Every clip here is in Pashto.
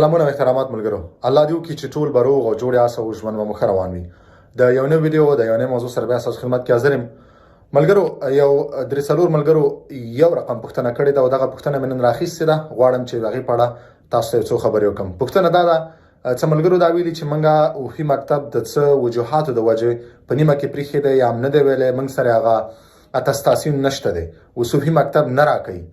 سلامونه احترامات ملګرو، الله دې وکړي چې ټول به روغ او جوړ یاست او ژوند به مو ښه روان وي. د یو نوی ویډیو د یو نوې موضوع سره بیا ستاسو خدمت کې حاضر یم. ملګرو، یو درې څلور ملګرو یو رقم پوښتنه کړې ده او دغه پوښتنه مې نن راخیستې ده. غواړم چې د هغې په اړه تاسو ته یو څو خبرې وکړم. پوښتنه دا ده، څه ملګرو دا ویلي چې موږ وحي مکتب د څه وجوهاتو د وجې په نیمه کې پرېښی دی یا هم نه دی ویلی، موږ سره هغه اتستاسیون نشته دی، وصوفي مکتب نه راکوي.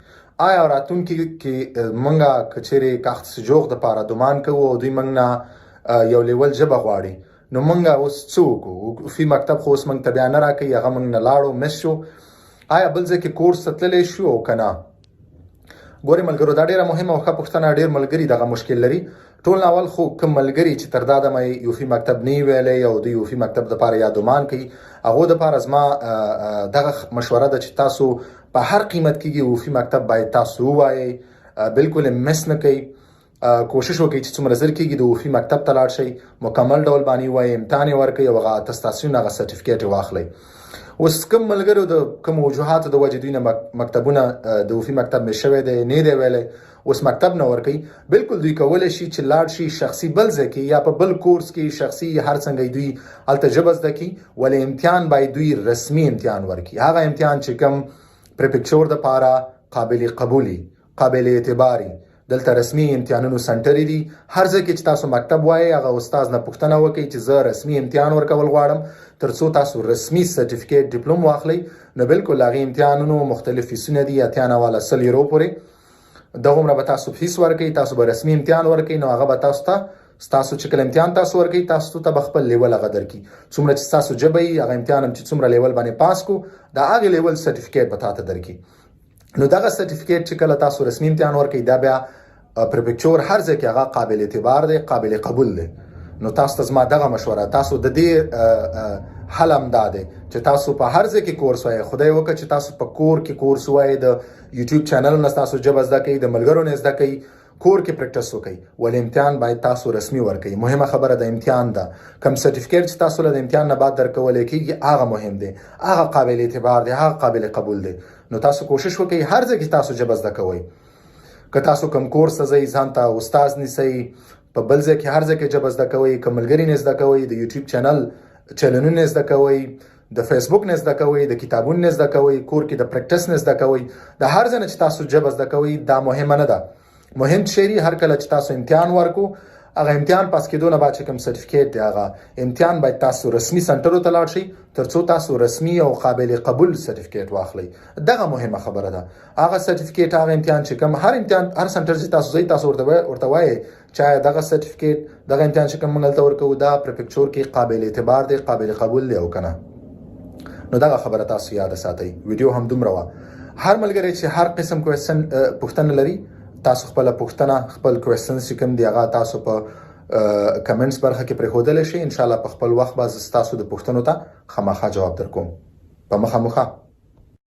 آیا راتلونکي کې موږ که چیرې کاخت سجوغ دپاره ډومان کوو او دوی موږ نه یو لیول ژبه غواړي، نو موږ اوس څه وکړو؟ وفي مکتب خو اوس موږ ته بیا نه راکوي، هغه موږ نه لاړو، مس شو. آیا بل ځای کې کورس ته تللی شو او که نه؟ ګورې ملګرو، دا ډېره مهمه او ښه پوښتنه. ډېر ملګري دغه مشکل لري. ټول اول خو کوم ملګري چې تر دا دمه یوفي مکتب نه ویلی او دوی یوفي مکتب دپاره یا ډومان کوي، هغو دپاره زما دغه مشوره ده چې تاسو په هر قیمت کې یوفي مکتب باید تاسو ووایئ، بالکل مس نه کوئ. کوشش وکړئ چې څومره زر کېږي د وفي مکتب ته لاړ شئ، مکمل ډول باندې ووایئ، امتحان یې ورکړئ او هغه اتستاسیون هغه سرټیفیکیټ یې واخلئ. اوس کوم ملګرو د کوم وجوهاتو د وجې دوی نه مکتبونه د وفي مکتب مې شوی دی، نه دی ویلی، اوس مکتب نه ورکوي، بالکل دوی کولی شي چې لاړ شي شخصي بل ځای کې یا په بل کورس کې شخصي هر څنګه دوی هلته ژبه زده کړي، ولې امتحان باید دوی رسمي امتحان ورکړي. هغه امتحان چې کوم پریپکچور دپاره قابل قبولي، قابل اعتباري، دلته رسمي امتحانونو سنټرې دي. هر ځای کې چې تاسو مکتب وایئ، هغه استاد نه پوښتنه وکړئ چې زه رسمي امتحان ورکول غواړم، تر څو تاسو رسمي سرټیفیکیټ ډیپلوم واخلئ. نو بالکل هغې امتحانونو مختلف فیسونه دي، اتیا نه والا 100 یورو پورې، دغومره به تاسو فیس ورکئ، تاسو به رسمي امتحان ورکئ. نو هغه به تاسو ته ستاسو چې کله امتحان تاسو ورکئ، تاسو ته به خپل لیول هغه درکړي. څومره چې ستاسو ژبه وي، هغه امتحان هم چې څومره لیول باندې پاس کو، د هغې لیول سرټیفیکیټ به تاته درکړي. نو دغه سرټیفیکیټ چې کله تاسو رسمي امتحان ورکئ، دا بیا پریپکچور هر ځای کې هغه قابل اعتبار دی، قابل قبول دی. نو تاسو ته زما دغه مشوره، تاسو د دې حل هم دا دی چې تاسو په هر ځای کې کورس وایئ. خدای وکړه چې تاسو په کور کې کورس وایئ، د یوټیوب چینل نه تاسو ژبه زده کوئ، د ملګرو نه زده کوئ، کور کې پریکټس وکړئ، ولې امتحان باید تاسو رسمي ورکړئ. مهمه خبره د امتحان ده. کوم سرټیفیکیټ چې تاسو له امتحان نه بعد درکولی کېږي، هغه مهم دی، هغه قابل اعتبار دی، هغه قابل قبول دی. نو تاسو کوشش وکړئ هر ځای کې تاسو ژبه زده کوئ. که تاسو کوم کورس ته ځئ، ځان ته استاد نیسئ، په بل ځای کې هر ځای کې ژبه زده کوئ، که ملګري نه زده کوئ، د یوټیوب چینلونه زده کوئ، د فیسبوک نه زده کوئ، د کتابونو نه زده کوئ، کور کې د پریکټس نه زده کوئ. د هر ځای نه چې تاسو ژبه زده کوئ، دا مهمه نه ده. مهم شی هر کله چې تاسو امتحان ورکو، هغه امتحان پاس کېدو نه بعد چې کوم سرټیفیکیټ دی، هغه امتحان باید تاسو رسمي سنټرو ته لاړ شئ، تر څو تاسو رسمي او قابل قبول سرټیفیکیټ واخلئ. دغه مهمه خبره ده. هغه سرټیفیکیټ، هغه امتحان چې کوم هر امتحان، هر سنټر چې تاسو ځئ، تاسو ورته وایئ چې دغه سرټیفیکیټ، دغه امتحان چې کوم موږ هلته ورکوو، دا پریپکچور کې قابل اعتبار دی، قابل قبول دی او که نه. نو دغه خبره تاسو یاد ساتئ. ویډیو هم دومره وه. هر ملګری چې هر قسم پوښتنه لري، تاسو خپل پوښتنه، خپل کوېسچنز چې کوم دي، هغه تاسو په کمنټس برخه کې پرېښودلی شئ. انشاءالله په خپل وخت به زه ستاسو د پوښتنو ته خامخا جواب درکوم. په مخه